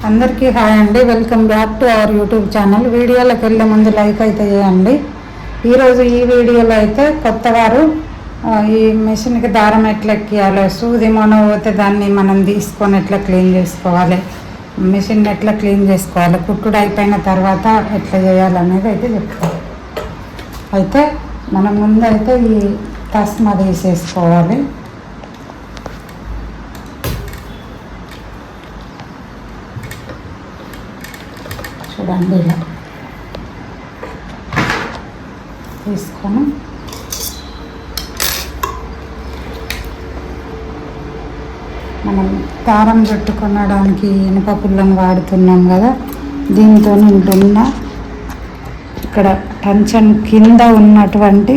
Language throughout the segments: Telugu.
అందరికీ హాయ్ అండి. Welcome back to our YouTube channel. వీడియోలోకి వెళ్ళే ముందు లైక్ అయితే చేయండి. ఈరోజు ఈ వీడియోలో అయితే కొత్తవారు ఈ మిషన్కి దారం ఎట్లా ఎక్కియాలో, సూది మొన పోతే దాన్ని మనం తీసుకొని ఎట్లా క్లీన్ చేసుకోవాలి, మిషన్ ఎట్లా క్లీన్ చేసుకోవాలి, కుట్టుడు అయిపోయిన తర్వాత ఎట్లా చేయాలనేది అయితే చెప్తాను. అయితే మనం ముందైతే ఈ తస్మ తీసేసుకోవాలి. చూడండి, ఇలా తీసుకొని మనం దారం చుట్టుకొనడానికి ఇనుప పుల్లను వాడుతున్నాం కదా, దీంతో ఉంటున్న ఇక్కడ టెన్షన్ కింద ఉన్నటువంటి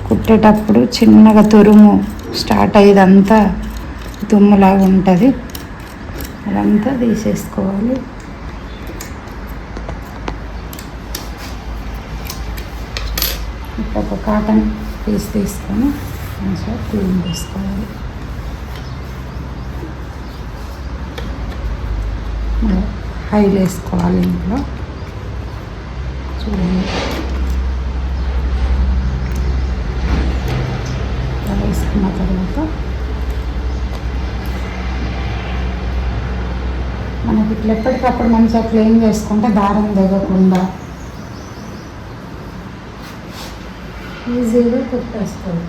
కుట్టేటప్పుడు చిన్నగా తురుము స్టార్ట్ అయ్యేదంతా దుమ్ములాగా ఉంటుంది, అదంతా తీసేసుకోవాలి. ఒక కాటన్ పీస్ తీసుకొని మంచిగా క్లీన్ చేసుకోవాలి. హైల్ వేసుకోవాలి. ఇంట్లో చూడండి, వేసుకున్న తర్వాత మనకి ఇట్లా ఎప్పటికప్పుడు మంచిగా క్లీన్ చేసుకుంటే దారం దిగకుండా ఈజీగా కుట్టేస్తుంది.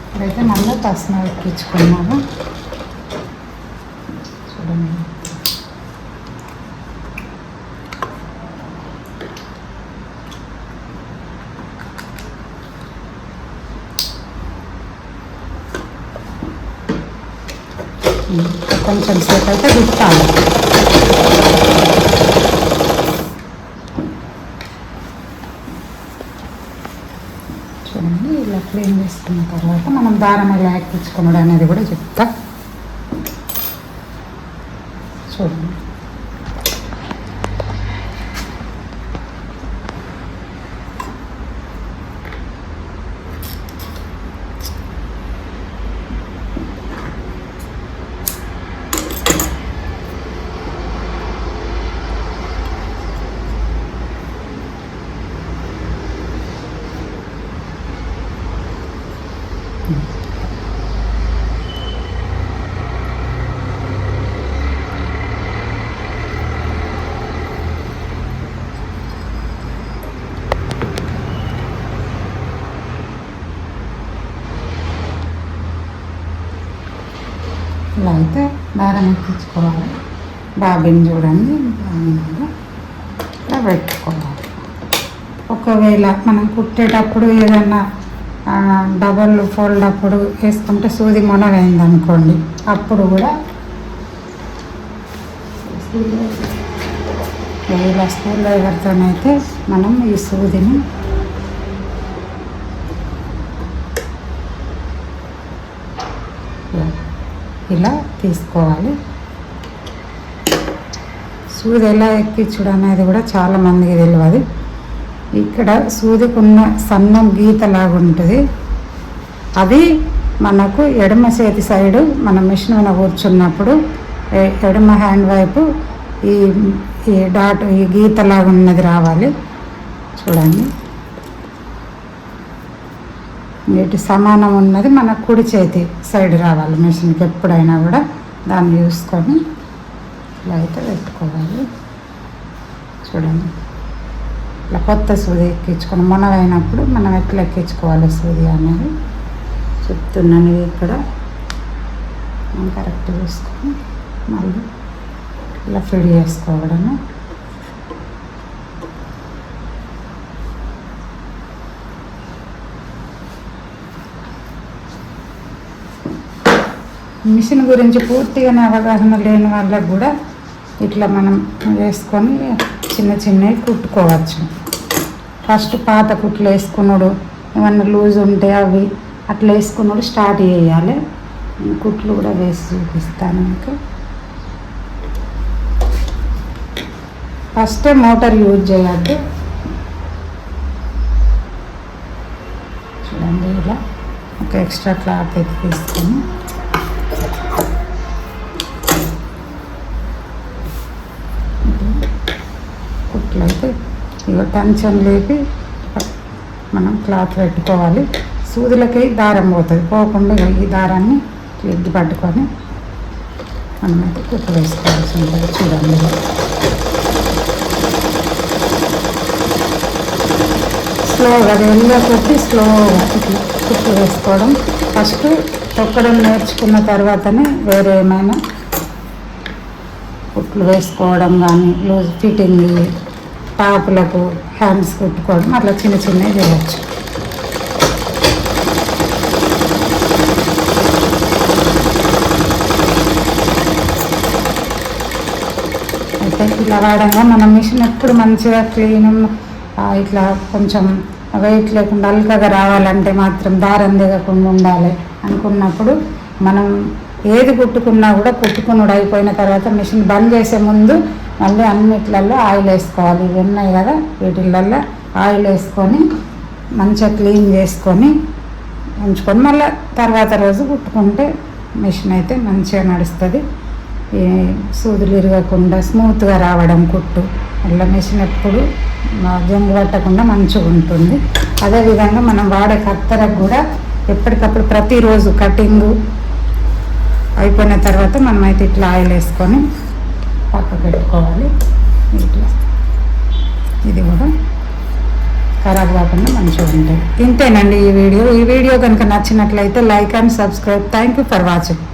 ఇప్పుడైతే మళ్ళీ తస్మ ఎక్కించుకున్నాము. చూడండి, కొంచెం సేపు అయితే తిప్పాలి. చూడండి, ఇలా క్లీన్ చేసుకున్న తర్వాత మనం దారం ఎలా ఎక్కించుకున్నాడు అనేది కూడా చెప్తా. చూడండి, ఇలా అయితే దారం ఎక్కించుకోవాలి. బాబిన్ చూడండి, ఇలా పెట్టుకోవాలి. ఒకవేళ మనం కుట్టేటప్పుడు ఏదన్నా డబల్ ఫోల్డ్ అప్పుడు వేసుకుంటే సూది మొనవైంది అనుకోండి, అప్పుడు కూడా ఇలా స్కూల్లో ఎవరితోనైతే మనం ఈ సూదిని ఇలా తీసుకోవాలి. సూది ఎలా ఎక్కించుడు అనేది కూడా చాలామందికి తెలియదు. ఇక్కడ సూదికున్న సన్నం గీతలాగా ఉంటుంది, అది మనకు ఎడమ చేతి సైడు మన మిషన్ మీద కూర్చున్నప్పుడు ఎడమ హ్యాండ్ వైపు ఈ డాట్ ఈ గీతలాగా ఉన్నది రావాలి. చూడండి, వీటి సమానం ఉన్నది మన కుడి చేతి సైడ్ రావాలి మిషన్కి. ఎప్పుడైనా కూడా దాన్ని చూసుకొని ఇలా అయితే పెట్టుకోవాలి. చూడండి, ఇలా కొత్త సూది ఎక్కించుకొని మొనవైనప్పుడు మనం ఎట్లా ఎక్కించుకోవాలి సూది అనేది చెప్తున్నాను. ఇక్కడ మనం కరెక్ట్ చూసుకొని మళ్ళీ ఇలా ఫిడ్ చేసుకోవడము. మిషన్ గురించి పూర్తిగానే అవగాహన లేని వాళ్ళకు కూడా ఇట్లా మనం వేసుకొని చిన్న చిన్నవి కుట్టుకోవచ్చు. ఫస్ట్ పాత కుట్లు వేసుకున్నాడు, ఏమన్నా లూజ్ ఉంటే అవి అట్లా వేసుకున్నాడు స్టార్ట్ చేయాలి. కుట్లు కూడా వేసి చూపిస్తాను మీకు. ఫస్టే మోటార్ యూజ్ చేయద్దు. చూడండి, ఇలా ఒక ఎక్స్ట్రా క్లాత్ అయితే తీసుకొని టెన్షన్ లేపి మనం క్లాత్ పెట్టుకోవాలి. సూదులకి దారం పోతుంది, పోకుండా ఈ దారాన్ని ఎగ్గి పట్టుకొని మనమైతే కుట్టు వేసుకోవాల్సి ఉంటుంది. చూడండి, స్లోగా వెళ్ళగా కొట్టి స్లోగా ఇట్లా కుట్టు వేసుకోవడం. ఫస్ట్ తొక్కడం నేర్చుకున్న తర్వాతనే వేరే ఏమైనా కుట్లు వేసుకోవడం కానీ, లూజ్ ఫిట్టింగ్, టాపులకు హ్యాండ్స్ కుట్టుకోవడం అట్లా చిన్న చిన్నవి చేయవచ్చు. అయితే ఇలా వాడంగా మన మిషన్ ఎప్పుడు మంచిగా క్లీన్ ఇట్లా కొంచెం వెయిట్ లేకుండా అల్కగా రావాలంటే మాత్రం దారం దిగకుండా ఉండాలి అనుకున్నప్పుడు మనం ఏది కుట్టుకున్నా కూడా కుట్టుకున్నాడు అయిపోయిన తర్వాత మిషన్ బంద్ చేసే ముందు మళ్ళీ అన్నిట్లలో ఆయిల్ వేసుకోవాలి. ఇవి ఉన్నాయి కదా, వీటిల్లో ఆయిల్ వేసుకొని మంచిగా క్లీన్ చేసుకొని ఉంచుకొని మళ్ళీ తర్వాత రోజు కుట్టుకుంటే మిషన్ అయితే మంచిగా నడుస్తుంది. ఈ సూదులు ఇరగకుండా స్మూత్గా రావడం కుట్టు అట్లా మిషన్ ఎప్పుడు జంగు పట్టకుండా మంచిగా ఉంటుంది. అదేవిధంగా మనం వాడే కత్తెరకు కూడా ఎప్పటికప్పుడు ప్రతిరోజు కటింగు అయిపోయిన తర్వాత మనమైతే ఇట్లా ఆయిల్ వేసుకొని పక్క పెట్టుకోవాలి. ఇట్లా ఇది కూడా ఖరాబ్ కాకుండా మంచిగా ఉంటుంది. ఇంతేనండి ఈ వీడియో కనుక నచ్చినట్లయితే like and subscribe. Thank you for watching.